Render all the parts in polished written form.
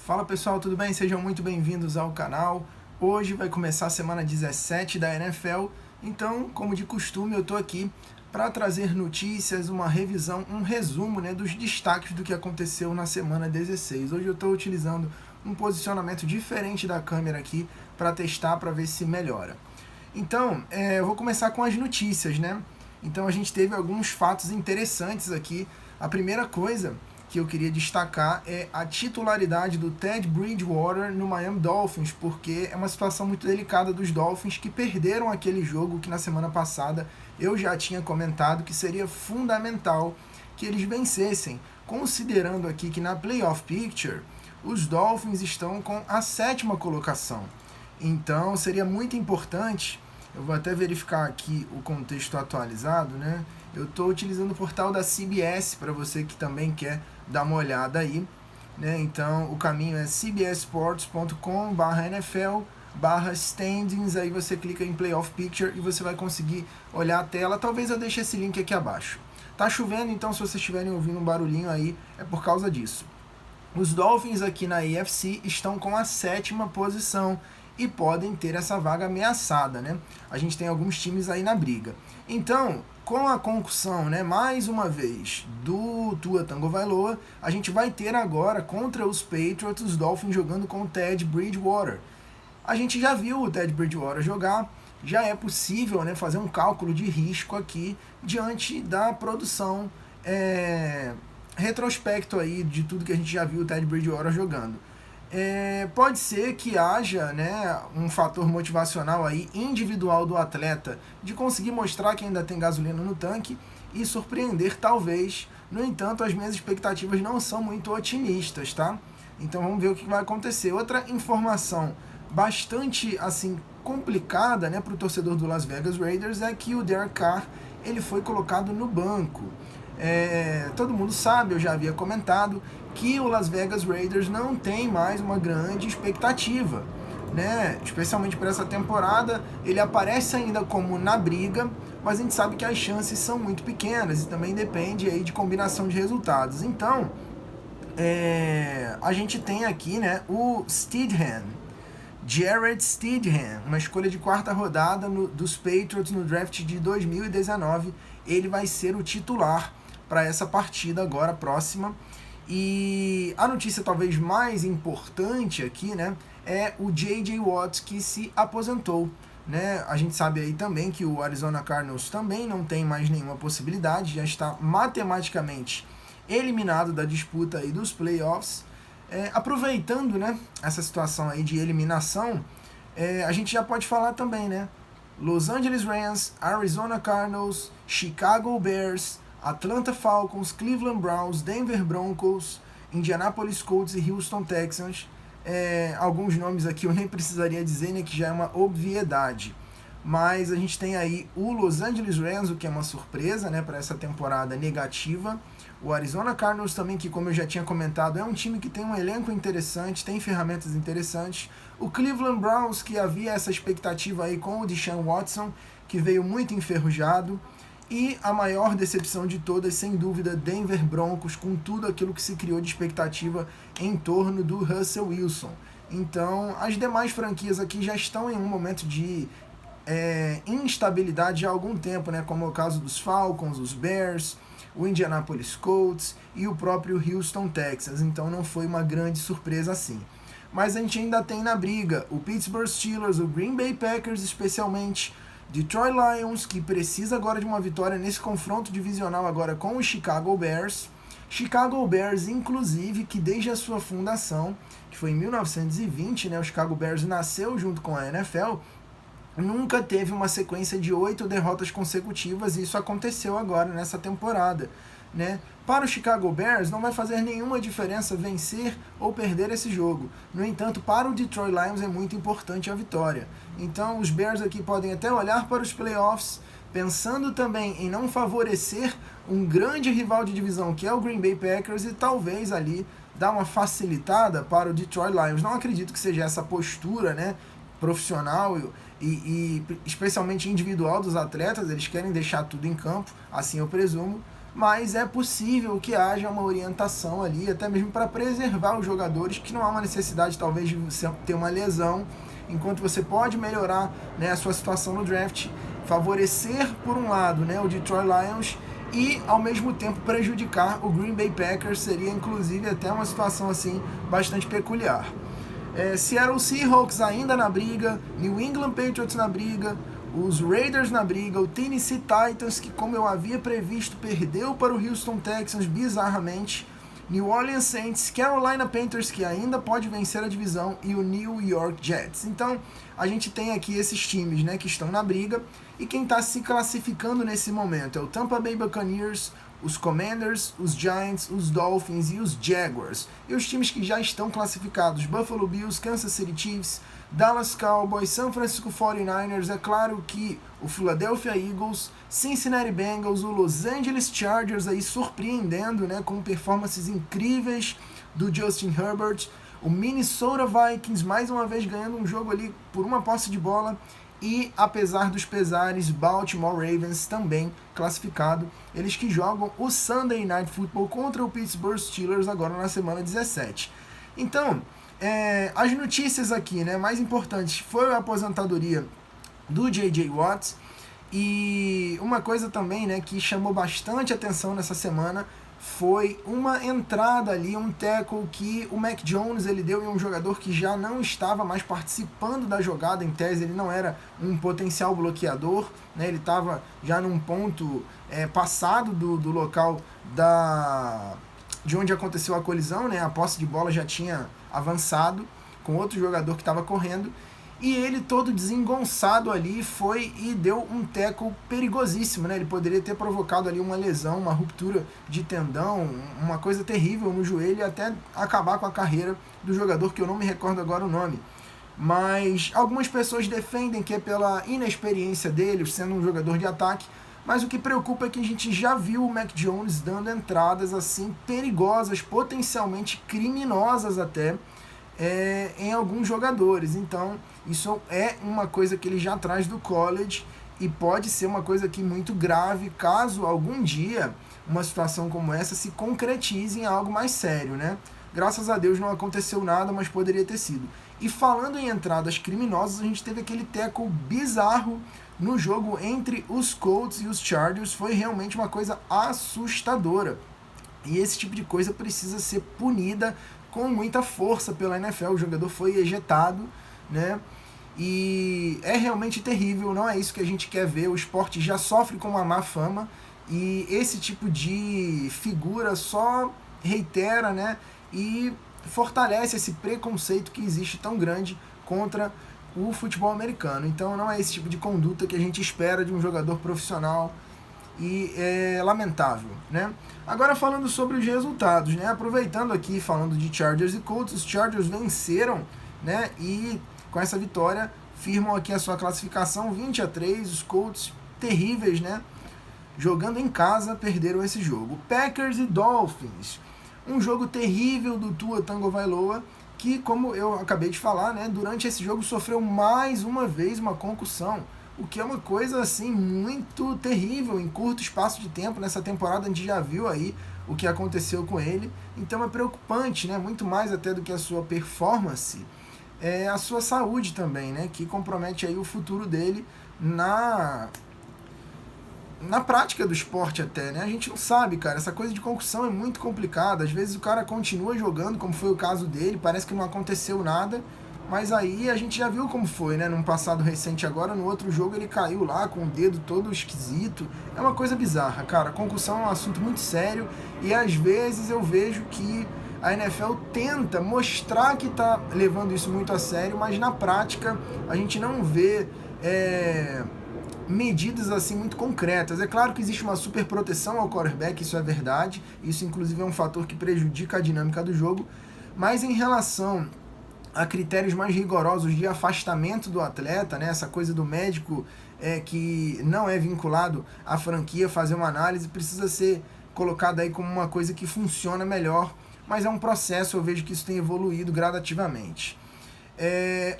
Fala pessoal, tudo bem? Sejam muito bem-vindos ao canal. Hoje vai começar a semana 17 da NFL, então, como de costume, eu estou aqui para trazer notícias, uma revisão, um resumo, dos destaques do que aconteceu na semana 16. Hoje eu estou utilizando um posicionamento diferente da câmera aqui para testar, para ver se melhora. Então, eu vou começar com as notícias, Então a gente teve alguns fatos interessantes aqui. A primeira coisa que eu queria destacar é a titularidade do Ted Bridgewater no Miami Dolphins, porque é uma situação muito delicada dos Dolphins, que perderam aquele jogo que na semana passada eu já tinha comentado que seria fundamental que eles vencessem, considerando aqui que na Playoff Picture os Dolphins estão com a 7ª colocação. Então seria muito importante. Eu vou até verificar aqui o contexto atualizado, Eu estou utilizando o portal da CBS para você que também quer dar uma olhada aí, Então o caminho é cbssports.com/NFL/standings, aí você clica em Playoff Picture e você vai conseguir olhar a tela. Talvez eu deixe esse link aqui abaixo. Tá chovendo, então se vocês estiverem ouvindo um barulhinho aí, é por causa disso. Os Dolphins aqui na AFC estão com a 7ª posição e podem ter essa vaga ameaçada, A gente tem alguns times aí na briga. Então, com a concussão, mais uma vez, do Tua Tagovailoa, a gente vai ter agora contra os Patriots, os Dolphins jogando com o Ted Bridgewater. A gente já viu o Ted Bridgewater jogar, já é possível fazer um cálculo de risco aqui diante da produção retrospecto aí de tudo que a gente já viu o Ted Bridgewater jogando. Pode ser que haja um fator motivacional aí individual do atleta de conseguir mostrar que ainda tem gasolina no tanque e surpreender talvez. No entanto, as minhas expectativas não são muito otimistas, tá? Então vamos ver o que vai acontecer. Outra informação bastante assim complicada, para o torcedor do Las Vegas Raiders é que o Derek Carr ele foi colocado no banco. Todo mundo sabe, eu já havia comentado que o Las Vegas Raiders não tem mais uma grande expectativa, especialmente para essa temporada. Ele aparece ainda como na briga, mas a gente sabe que as chances são muito pequenas e também depende aí de combinação de resultados. Então, a gente tem aqui o Stidham, Jarrett Stidham, uma escolha de 4ª rodada dos Patriots no draft de 2019. Ele vai ser o titular para essa partida agora próxima. E a notícia talvez mais importante aqui, é o J.J. Watt, que se aposentou, A gente sabe aí também que o Arizona Cardinals também não tem mais nenhuma possibilidade, já está matematicamente eliminado da disputa aí dos playoffs. Aproveitando, essa situação aí de eliminação, a gente já pode falar também, Los Angeles Rams, Arizona Cardinals, Chicago Bears, Atlanta Falcons, Cleveland Browns, Denver Broncos, Indianapolis Colts e Houston Texans. Alguns nomes aqui eu nem precisaria dizer, que já é uma obviedade. Mas a gente tem aí o Los Angeles Rams, o que é uma surpresa, para essa temporada negativa. O Arizona Cardinals também, que como eu já tinha comentado, é um time que tem um elenco interessante, tem ferramentas interessantes. O Cleveland Browns, que havia essa expectativa aí com o Deshaun Watson, que veio muito enferrujado. E a maior decepção de todas, sem dúvida, Denver Broncos, com tudo aquilo que se criou de expectativa em torno do Russell Wilson. Então, as demais franquias aqui já estão em um momento de instabilidade há algum tempo, como é o caso dos Falcons, os Bears, o Indianapolis Colts e o próprio Houston Texans. Então não foi uma grande surpresa assim. Mas a gente ainda tem na briga o Pittsburgh Steelers, o Green Bay Packers especialmente, Detroit Lions, que precisa agora de uma vitória nesse confronto divisional agora com o Chicago Bears. Chicago Bears, inclusive, que desde a sua fundação, que foi em 1920, o Chicago Bears nasceu junto com a NFL, nunca teve uma sequência de 8 derrotas consecutivas, e isso aconteceu agora nessa temporada, Para o Chicago Bears não vai fazer nenhuma diferença vencer ou perder esse jogo. No entanto, para o Detroit Lions é muito importante a vitória. Então os Bears aqui podem até olhar para os playoffs, pensando também em não favorecer um grande rival de divisão que é o Green Bay Packers, e talvez ali dar uma facilitada para o Detroit Lions. Não acredito que seja essa postura, profissional e especialmente individual dos atletas. Eles querem deixar tudo em campo, assim eu presumo, mas é possível que haja uma orientação ali, até mesmo para preservar os jogadores, que não há uma necessidade talvez de você ter uma lesão, enquanto você pode melhorar, né, a sua situação no draft, favorecer por um lado, né, o Detroit Lions e ao mesmo tempo prejudicar o Green Bay Packers. Seria inclusive até uma situação assim bastante peculiar. Seattle Seahawks ainda na briga, New England Patriots na briga, os Raiders na briga, o Tennessee Titans, que como eu havia previsto, perdeu para o Houston Texans bizarramente, New Orleans Saints, Carolina Panthers, que ainda pode vencer a divisão, e o New York Jets. Então, a gente tem aqui esses times, né, que estão na briga, e quem está se classificando nesse momento é o Tampa Bay Buccaneers, os Commanders, os Giants, os Dolphins e os Jaguars. E os times que já estão classificados: Buffalo Bills, Kansas City Chiefs, Dallas Cowboys, San Francisco 49ers, é claro que o Philadelphia Eagles, Cincinnati Bengals, o Los Angeles Chargers aí surpreendendo, né, com performances incríveis do Justin Herbert, o Minnesota Vikings mais uma vez ganhando um jogo ali por uma posse de bola, e apesar dos pesares, Baltimore Ravens também classificado, eles que jogam o Sunday Night Football contra o Pittsburgh Steelers agora na semana 17. Então, as notícias aqui, né, mais importantes foi a aposentadoria do J.J. Watt, e uma coisa também, né, que chamou bastante atenção nessa semana foi uma entrada ali, um tackle que o Mac Jones ele deu em um jogador que já não estava mais participando da jogada. Em tese ele não era um potencial bloqueador, né, ele estava já num ponto passado do local de onde aconteceu a colisão, né, a posse de bola já tinha avançado com outro jogador que estava correndo, e ele todo desengonçado ali foi e deu um tackle perigosíssimo, né? Ele poderia ter provocado ali uma lesão, uma ruptura de tendão, uma coisa terrível no joelho e até acabar com a carreira do jogador, que eu não me recordo agora o nome. Mas algumas pessoas defendem que é pela inexperiência dele, sendo um jogador de ataque, mas o que preocupa é que a gente já viu o Mac Jones dando entradas assim perigosas, potencialmente criminosas até, em alguns jogadores. Então isso é uma coisa que ele já traz do college e pode ser uma coisa aqui muito grave caso algum dia uma situação como essa se concretize em algo mais sério, né? Graças a Deus não aconteceu nada, mas poderia ter sido. E falando em entradas criminosas, a gente teve aquele tackle bizarro no jogo entre os Colts e os Chargers. Foi realmente uma coisa assustadora. E esse tipo de coisa precisa ser punida com muita força pela NFL. O jogador foi ejetado, né? E é realmente terrível, não é isso que a gente quer ver. O esporte já sofre com uma má fama e esse tipo de figura só reitera, né, e fortalece esse preconceito que existe tão grande contra o futebol americano. Então não é esse tipo de conduta que a gente espera de um jogador profissional e é lamentável, né? Agora falando sobre os resultados, né? Aproveitando aqui, falando de Chargers e Colts, os Chargers venceram, né? E com essa vitória firmam aqui a sua classificação 20-3, os Colts terríveis, né? Jogando em casa, perderam esse jogo. Packers e Dolphins, um jogo terrível do Tua Tagovailoa, que, como eu acabei de falar, né, durante esse jogo sofreu mais uma vez uma concussão, o que é uma coisa assim muito terrível em curto espaço de tempo. Nessa temporada a gente já viu aí o que aconteceu com ele, então é preocupante, né, muito mais até do que a sua performance, a sua saúde também, né, que compromete aí o futuro dele na prática do esporte até, né? A gente não sabe, cara, essa coisa de concussão é muito complicada. Às vezes o cara continua jogando, como foi o caso dele, parece que não aconteceu nada, mas aí a gente já viu como foi, né? Num passado recente agora, no outro jogo ele caiu lá com o dedo todo esquisito. É uma coisa bizarra, cara. Concussão é um assunto muito sério e às vezes eu vejo que a NFL tenta mostrar que tá levando isso muito a sério, mas na prática a gente não vê medidas assim muito concretas. É claro que existe uma super proteção ao quarterback, isso é verdade, isso inclusive é um fator que prejudica a dinâmica do jogo, mas em relação a critérios mais rigorosos de afastamento do atleta, né, essa coisa do médico que não é vinculado à franquia fazer uma análise, precisa ser colocada aí como uma coisa que funciona melhor, mas é um processo, eu vejo que isso tem evoluído gradativamente.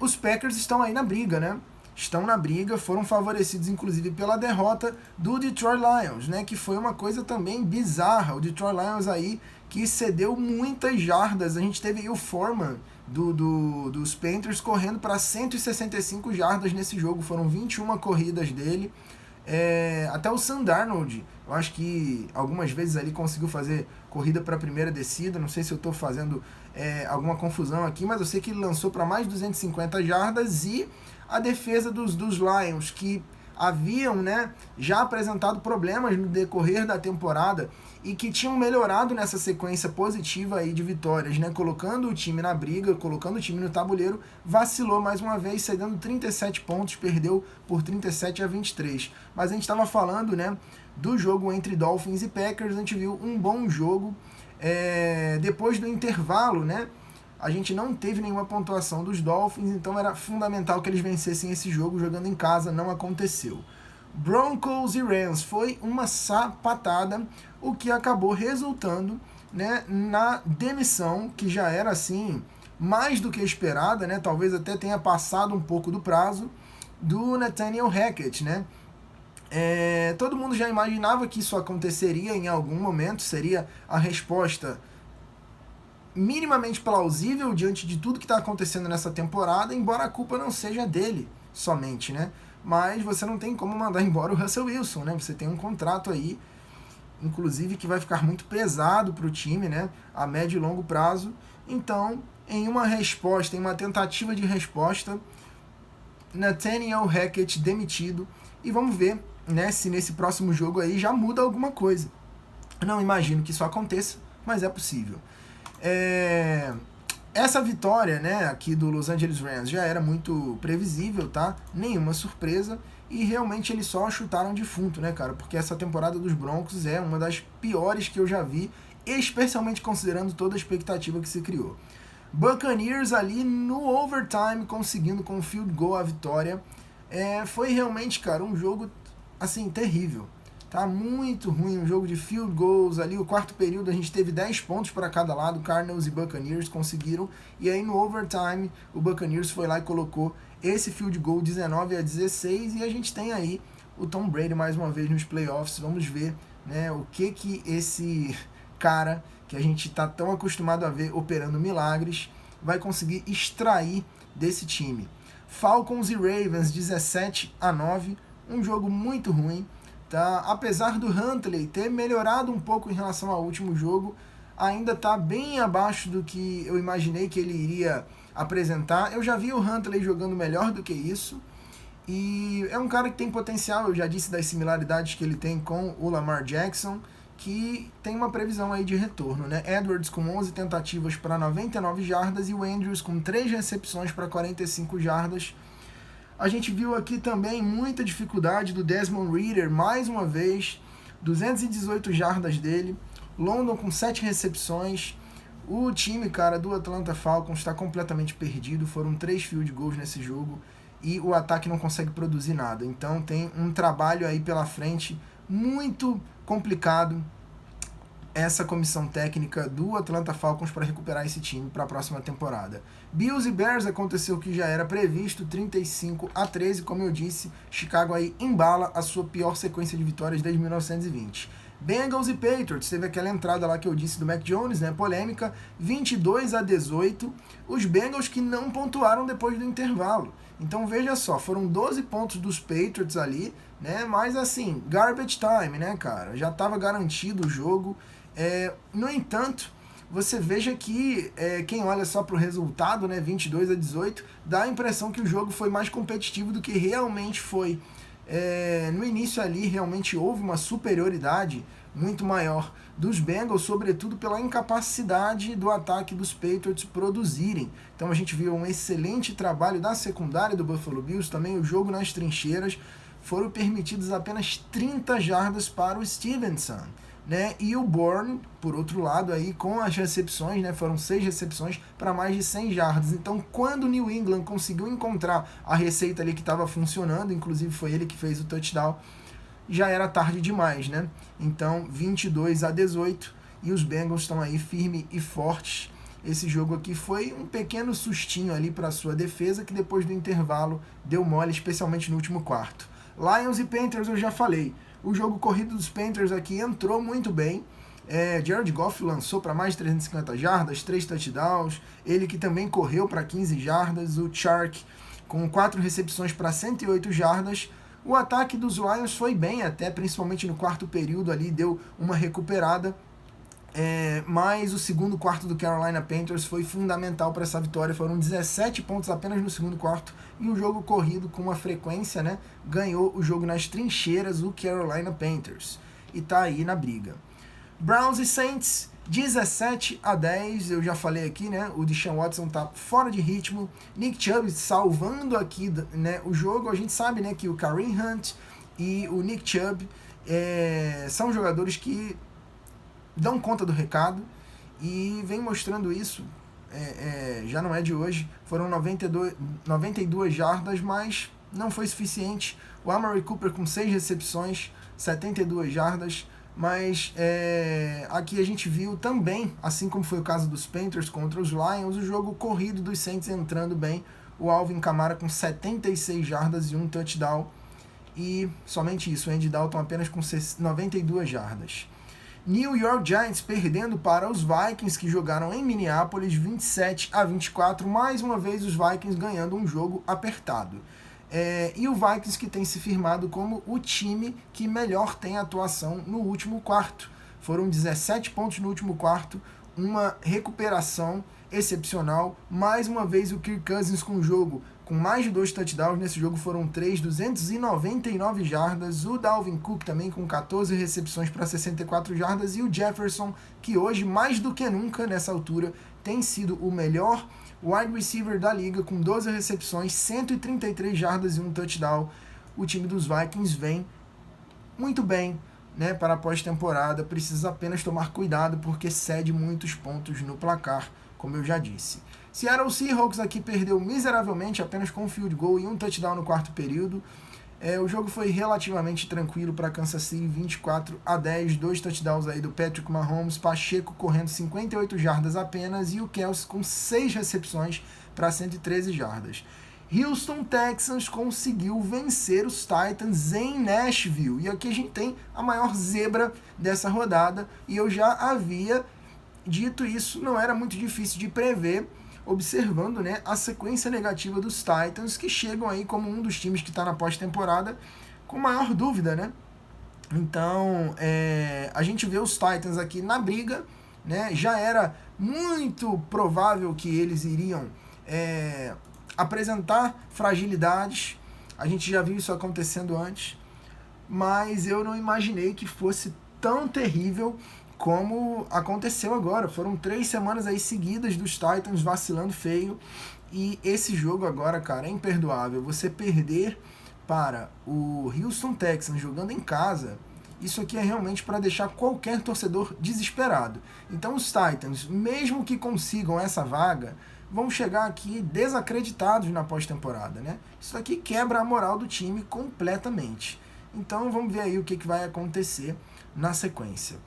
Os Packers estão aí na briga, né? estão na briga, foram favorecidos inclusive pela derrota do Detroit Lions, né, que foi uma coisa também bizarra. O Detroit Lions aí que cedeu muitas jardas. A gente teve aí o Foreman dos Panthers correndo para 165 jardas nesse jogo, foram 21 corridas dele. Até o Sam Darnold, eu acho que algumas vezes ali conseguiu fazer corrida para a primeira descida, não sei se eu estou fazendo alguma confusão aqui, mas eu sei que ele lançou para mais de 250 jardas. E a defesa dos Lions, que haviam, né, já apresentado problemas no decorrer da temporada e que tinham melhorado nessa sequência positiva aí de vitórias, né, colocando o time na briga, colocando o time no tabuleiro, vacilou mais uma vez, cedendo 37 pontos, perdeu por 37-23. Mas a gente estava falando, né, do jogo entre Dolphins e Packers, a gente viu um bom jogo. Depois do intervalo, né, a gente não teve nenhuma pontuação dos Dolphins, então era fundamental que eles vencessem esse jogo jogando em casa, não aconteceu. Broncos e Rams foi uma sapatada, o que acabou resultando, né, na demissão, que já era assim mais do que esperada, né, talvez até tenha passado um pouco do prazo, do Nathaniel Hackett, né. Todo mundo já imaginava que isso aconteceria em algum momento, seria a resposta minimamente plausível diante de tudo que está acontecendo nessa temporada, embora a culpa não seja dele somente, né? Mas você não tem como mandar embora o Russell Wilson, né? Você tem um contrato aí, inclusive, que vai ficar muito pesado para o time, né? A médio e longo prazo. Então, em uma resposta, em uma tentativa de resposta, Nathaniel Hackett demitido. E vamos ver, né, se nesse próximo jogo aí já muda alguma coisa. Não imagino que isso aconteça, mas é possível. Essa vitória, né, aqui do Los Angeles Rams já era muito previsível, tá? Nenhuma surpresa. E realmente eles só chutaram defunto, né, cara? Porque essa temporada dos Broncos é uma das piores que eu já vi, especialmente considerando toda a expectativa que se criou. Buccaneers ali no overtime, conseguindo com o field goal a vitória. Foi realmente, cara, um jogo, assim, terrível. Tá muito ruim, um jogo de field goals ali. O quarto período a gente teve 10 pontos para cada lado, Cardinals e Buccaneers conseguiram. E aí no overtime o Buccaneers foi lá e colocou esse field goal 19-16. E a gente tem aí o Tom Brady mais uma vez nos playoffs. Vamos ver, né, o que esse cara que a gente tá tão acostumado a ver operando milagres vai conseguir extrair desse time. Falcons e Ravens 17-9, um jogo muito ruim. Tá? Apesar do Huntley ter melhorado um pouco em relação ao último jogo, ainda está bem abaixo do que eu imaginei que ele iria apresentar. Eu já vi o Huntley jogando melhor do que isso, e é um cara que tem potencial. Eu já disse das similaridades que ele tem com o Lamar Jackson, que tem uma previsão aí de retorno, né? Edwards com 11 tentativas para 99 jardas e o Andrews com 3 recepções para 45 jardas. A gente viu aqui também muita dificuldade do Desmond Ridder, mais uma vez, 218 jardas dele, London com 7 recepções. O time, cara, do Atlanta Falcons está completamente perdido, foram 3 field goals nesse jogo e o ataque não consegue produzir nada. Então tem um trabalho aí pela frente muito complicado, essa comissão técnica do Atlanta Falcons para recuperar esse time para a próxima temporada. Bills e Bears aconteceu o que já era previsto, 35-13, como eu disse, Chicago aí embala a sua pior sequência de vitórias desde 1920. Bengals e Patriots, teve aquela entrada lá que eu disse do Mac Jones, né, polêmica, 22-18, os Bengals que não pontuaram depois do intervalo. Então veja só, foram 12 pontos dos Patriots ali, né, mas assim, garbage time, né, cara, já estava garantido o jogo. No entanto, você veja que quem olha só para o resultado, né, 22-18, dá a impressão que o jogo foi mais competitivo do que realmente foi. No início ali, realmente houve uma superioridade muito maior dos Bengals, sobretudo pela incapacidade do ataque dos Patriots produzirem. Então a gente viu um excelente trabalho da secundária do Buffalo Bills, também o jogo nas trincheiras. Foram permitidos apenas 30 jardas para o Stevenson, né? E o Bourne, por outro lado, aí, com as recepções, né, foram 6 recepções para mais de 100 jardas. Então, quando o New England conseguiu encontrar a receita ali que estava funcionando, inclusive foi ele que fez o touchdown, já era tarde demais, né? Então, 22-18, e os Bengals estão aí firmes e fortes. esse jogo aqui foi um pequeno sustinho ali para a sua defesa, que depois do intervalo deu mole, especialmente no último quarto. Lions e Panthers eu já falei. O jogo corrido dos Panthers aqui entrou muito bem. Jared Goff lançou para mais de 350 jardas, 3 touchdowns. Ele que também correu para 15 jardas. O Chark com 4 recepções para 108 jardas. O ataque dos Lions foi bem até, principalmente no quarto período ali, deu uma recuperada. Mas o segundo quarto do Carolina Panthers foi fundamental para essa vitória. Foram 17 pontos apenas no segundo quarto. E o jogo corrido com uma frequência, né, ganhou o jogo nas trincheiras, o Carolina Panthers. E tá aí na briga. Browns e Saints, 17-10, eu já falei aqui, né? O Deshaun Watson tá fora de ritmo. Nick Chubb salvando aqui, né, o jogo. A gente sabe, né, que o Kareem Hunt e o Nick Chubb são jogadores que dão conta do recado e vem mostrando isso. Já não é de hoje. Foram 92 jardas, mas não foi suficiente. O Amari Cooper com 6 recepções, 72 jardas. Mas aqui a gente viu também, assim como foi o caso dos Panthers contra os Lions, o jogo corrido dos Saints entrando bem. O Alvin Kamara com 76 jardas e 1 touchdown. E somente isso, o Andy Dalton apenas com 92 jardas. New York Giants perdendo para os Vikings, que jogaram em Minneapolis, 27-24. Mais uma vez os Vikings ganhando um jogo apertado. E o Vikings que tem se firmado como o time que melhor tem atuação no último quarto. Foram 17 pontos no último quarto, uma recuperação excepcional. Mais uma vez o Kirk Cousins com o jogo com mais de 2 touchdowns. Nesse jogo foram 3, 299 jardas. O Dalvin Cook também com 14 recepções para 64 jardas. E o Jefferson, que hoje, mais do que nunca nessa altura, tem sido o melhor wide receiver da liga, com 12 recepções, 133 jardas e 1 touchdown. O time dos Vikings vem muito bem, né, para a pós-temporada. Precisa apenas tomar cuidado porque cede muitos pontos no placar, como eu já disse. Seattle Seahawks aqui perdeu miseravelmente, apenas com um field goal e 1 touchdown no quarto período. O jogo foi relativamente tranquilo para Kansas City, 24-10, 2 touchdowns aí do Patrick Mahomes, Pacheco correndo 58 jardas apenas e o Kelce com 6 recepções para 113 jardas. Houston Texans conseguiu vencer os Titans em Nashville. E aqui a gente tem a maior zebra dessa rodada. E eu já havia dito isso, não era muito difícil de prever, observando, né, a sequência negativa dos Titans, que chegam aí como um dos times que está na pós-temporada com maior dúvida, né? Então, a gente vê os Titans aqui na briga, né? Já era muito provável que eles iriam apresentar fragilidades. A gente já viu isso acontecendo antes, mas eu não imaginei que fosse tão terrível como aconteceu agora. Foram 3 semanas aí seguidas dos Titans vacilando feio, e esse jogo agora, cara, é imperdoável. Você perder para o Houston Texans jogando em casa, isso aqui é realmente para deixar qualquer torcedor desesperado. Então os Titans, mesmo que consigam essa vaga, vão chegar aqui desacreditados na pós-temporada, né? Isso aqui quebra a moral do time completamente. Então vamos ver aí o que vai acontecer na sequência.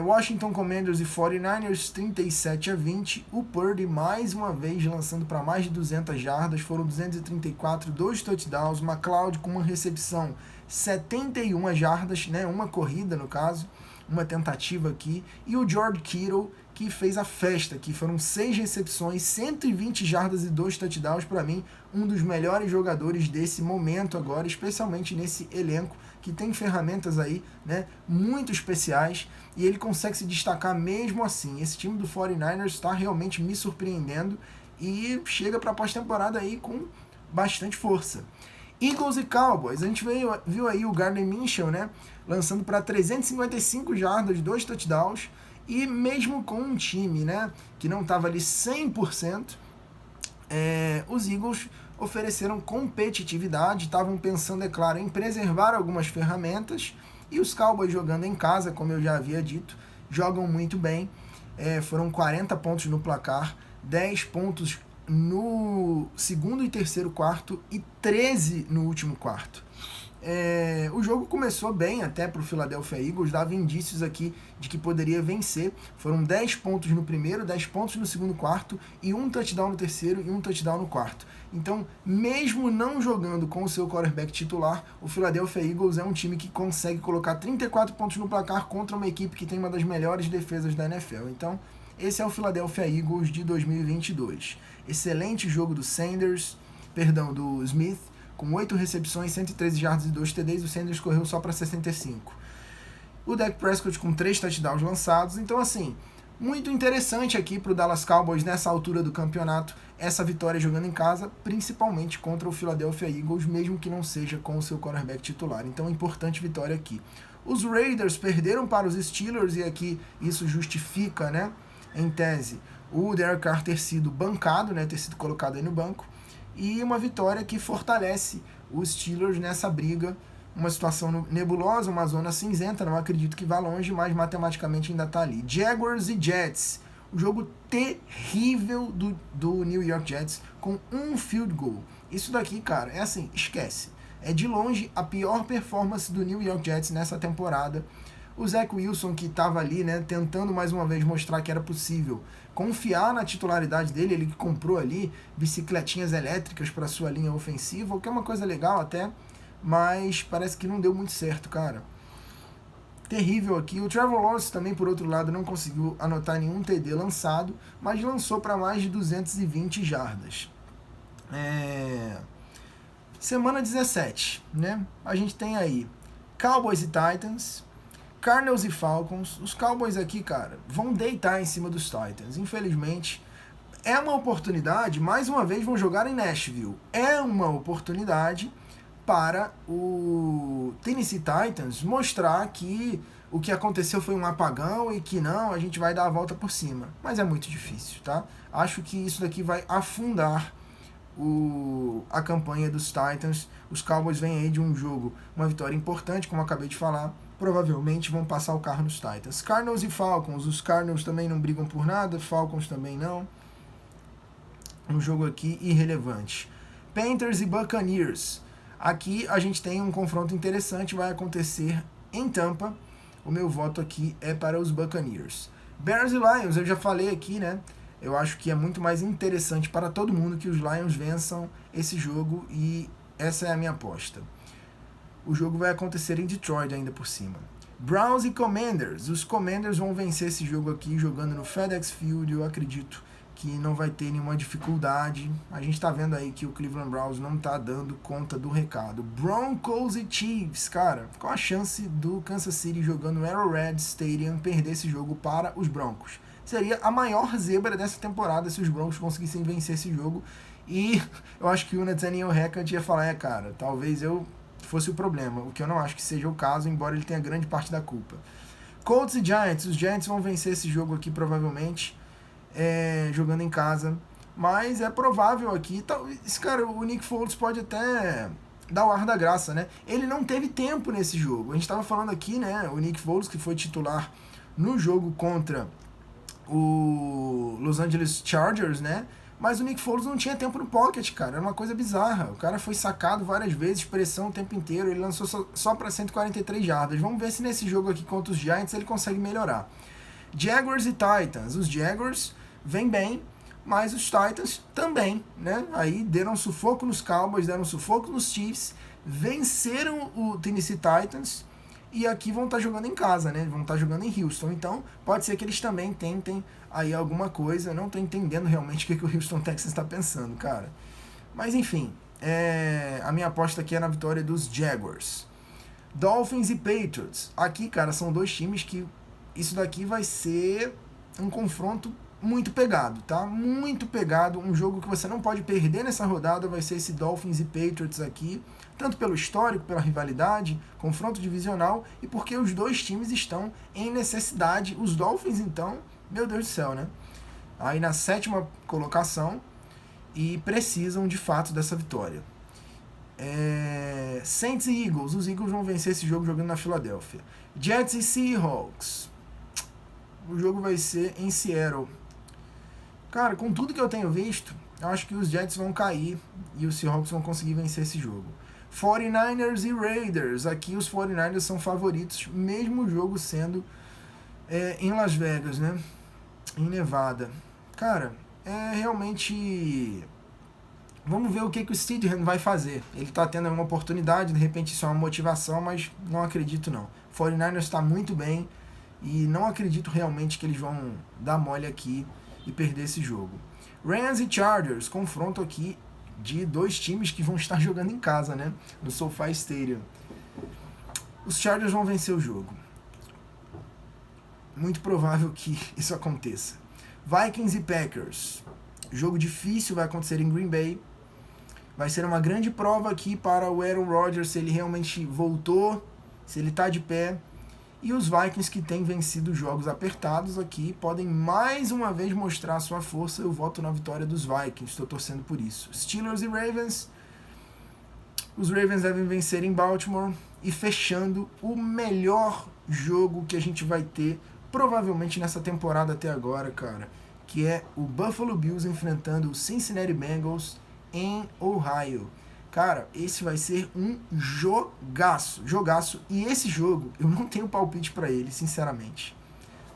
Washington Commanders e 49ers, 37-20. O Purdy mais uma vez lançando para mais de 200 jardas, foram 234, 2 touchdowns. McLeod com uma recepção, 71 jardas, né, uma corrida no caso, uma tentativa aqui. E o George Kittle, que fez a festa aqui, foram 6 recepções, 120 jardas e 2 touchdowns. Para mim, um dos melhores jogadores desse momento agora, especialmente nesse elenco que tem ferramentas aí, né, muito especiais, e ele consegue se destacar mesmo assim. Esse time do 49ers está realmente me surpreendendo e chega para a pós-temporada aí com bastante força. Eagles e Cowboys, a gente viu aí o Gardner Minshew, né, lançando para 355 jardas, 2 touchdowns, e mesmo com um time, né, que não estava ali 100%, os Eagles ofereceram competitividade, estavam pensando, é claro, em preservar algumas ferramentas, e os Cowboys jogando em casa, como eu já havia dito, jogam muito bem. Foram 40 pontos no placar, 10 pontos no segundo e terceiro quarto e 13 no último quarto. O jogo começou bem até para o Philadelphia Eagles, dava indícios aqui de que poderia vencer. Foram 10 pontos no primeiro, 10 pontos no segundo quarto, e um touchdown no terceiro e um touchdown no quarto. Então, mesmo não jogando com o seu quarterback titular, o Philadelphia Eagles é um time que consegue colocar 34 pontos no placar contra uma equipe que tem uma das melhores defesas da NFL. Então, esse é o Philadelphia Eagles de 2022. Excelente jogo do Smith, com 8 recepções, 113 jardas e 2 TDs, o Sanders correu só para 65. O Dak Prescott com 3 touchdowns lançados. Então, assim, muito interessante aqui para o Dallas Cowboys nessa altura do campeonato, essa vitória jogando em casa, principalmente contra o Philadelphia Eagles, mesmo que não seja com o seu quarterback titular. Então, importante vitória aqui. Os Raiders perderam para os Steelers, e aqui isso justifica, né, em tese, o Derek Carr ter sido bancado, né, ter sido colocado aí no banco. E uma vitória que fortalece os Steelers nessa briga, uma situação nebulosa, uma zona cinzenta, não acredito que vá longe, mas matematicamente ainda está ali. Jaguars e Jets, o jogo terrível do New York Jets, com um field goal. Isso daqui, cara, é assim, esquece. É de longe a pior performance do New York Jets nessa temporada. O Zach Wilson, que estava ali, né, tentando mais uma vez mostrar que era possível confiar na titularidade dele, ele que comprou ali bicicletinhas elétricas para sua linha ofensiva, o que é uma coisa legal até, mas parece que não deu muito certo, cara. Terrível aqui. O Trevor Lawrence também, por outro lado, não conseguiu anotar nenhum TD lançado, mas lançou para mais de 220 jardas. Semana 17, né? A gente tem aí Cowboys e Titans, Cardinals e Falcons. Os Cowboys aqui, cara, vão deitar em cima dos Titans. Infelizmente, é uma oportunidade, mais uma vez vão jogar em Nashville. É uma oportunidade para o Tennessee Titans mostrar que o que aconteceu foi um apagão e que não, a gente vai dar a volta por cima. Mas é muito difícil, tá? Acho que isso daqui vai afundar a campanha dos Titans. Os Cowboys vêm aí de um jogo, uma vitória importante, como eu acabei de falar. Provavelmente vão passar o carro nos Titans. Cardinals e Falcons. Os Cardinals também não brigam por nada, Falcons também não. Um jogo aqui irrelevante. Panthers e Buccaneers. Aqui a gente tem um confronto interessante, vai acontecer em Tampa. O meu voto aqui é para os Buccaneers. Bears e Lions, eu já falei aqui, né? Eu acho que é muito mais interessante para todo mundo que os Lions vençam esse jogo, e essa é a minha aposta. O jogo vai acontecer em Detroit ainda por cima. Browns e Commanders. Os Commanders vão vencer esse jogo aqui jogando no FedEx Field. Eu acredito que não vai ter nenhuma dificuldade. A gente tá vendo aí que o Cleveland Browns não tá dando conta do recado. Broncos e Chiefs, cara, qual a chance do Kansas City jogando no Arrowhead Stadium perder esse jogo para os Broncos? Seria a maior zebra dessa temporada se os Broncos conseguissem vencer esse jogo. E eu acho que o Nathaniel Hackett ia falar, cara, talvez eu fosse o problema, o que eu não acho que seja o caso, embora ele tenha grande parte da culpa. Colts e Giants. Os Giants vão vencer esse jogo aqui provavelmente, jogando em casa, mas é provável aqui, esse cara, o Nick Foles pode até dar o ar da graça, né? Ele não teve tempo nesse jogo. A gente estava falando aqui, né, o Nick Foles, que foi titular no jogo contra o Los Angeles Chargers, né? Mas o Nick Foles não tinha tempo no pocket, cara. Era uma coisa bizarra. O cara foi sacado várias vezes, pressão o tempo inteiro. Ele lançou só para 143 jardas. Vamos ver se nesse jogo aqui contra os Giants ele consegue melhorar. Jaguars e Titans. Os Jaguars vêm bem, mas os Titans também, né? Aí deram sufoco nos Cowboys, deram sufoco nos Chiefs, venceram o Tennessee Titans. E aqui vão estar jogando em casa, né? Vão estar jogando em Houston. Então, pode ser que eles também tentem aí alguma coisa. Eu não estou entendendo realmente o que o Houston Texans está pensando, cara. Mas, enfim. A minha aposta aqui é na vitória dos Jaguars. Dolphins e Patriots. Aqui, cara, são dois times que... Isso daqui vai ser um confronto muito pegado, tá? Muito pegado. Um jogo que você não pode perder nessa rodada vai ser esse Dolphins e Patriots aqui. Tanto pelo histórico, pela rivalidade, confronto divisional, e porque os dois times estão em necessidade. Os Dolphins, então, meu Deus do céu, né? Aí na 7ª colocação, e precisam de fato dessa vitória. Saints e Eagles. Os Eagles vão vencer esse jogo jogando na Filadélfia. Jets e Seahawks. O jogo vai ser em Seattle. Cara, com tudo que eu tenho visto, eu acho que os Jets vão cair e os Seahawks vão conseguir vencer esse jogo. 49ers e Raiders. Aqui os 49ers são favoritos, mesmo o jogo sendo em Las Vegas, né? Em Nevada. Cara, realmente... Vamos ver o que o Stidham vai fazer. Ele tá tendo uma oportunidade, de repente isso é uma motivação, mas não acredito não. 49ers está muito bem e não acredito realmente que eles vão dar mole aqui e perder esse jogo. Rams e Chargers, confronto aqui de dois times que vão estar jogando em casa, né? No SoFi Stadium. Os Chargers vão vencer o jogo. Muito provável que isso aconteça. Vikings e Packers. Jogo difícil vai acontecer em Green Bay. Vai ser uma grande prova aqui para o Aaron Rodgers, se ele realmente voltou, se ele está de pé. E os Vikings, que têm vencido jogos apertados aqui, podem mais uma vez mostrar a sua força. Eu voto na vitória dos Vikings, estou torcendo por isso. Steelers e Ravens. Os Ravens devem vencer em Baltimore. E fechando o melhor jogo que a gente vai ter, provavelmente nessa temporada até agora, cara, que é o Buffalo Bills enfrentando o Cincinnati Bengals em Ohio. Cara, esse vai ser um jogaço. E esse jogo, eu não tenho palpite para ele, sinceramente.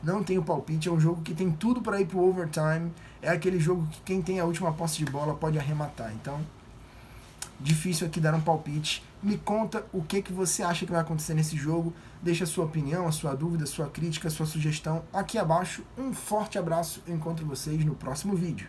Não tenho palpite, é um jogo que tem tudo para ir pro overtime. É aquele jogo que quem tem a última posse de bola pode arrematar. Então, difícil aqui dar um palpite. Me conta o que você acha que vai acontecer nesse jogo. Deixa a sua opinião, a sua dúvida, a sua crítica, a sua sugestão aqui abaixo. Um forte abraço. Eu encontro vocês no próximo vídeo.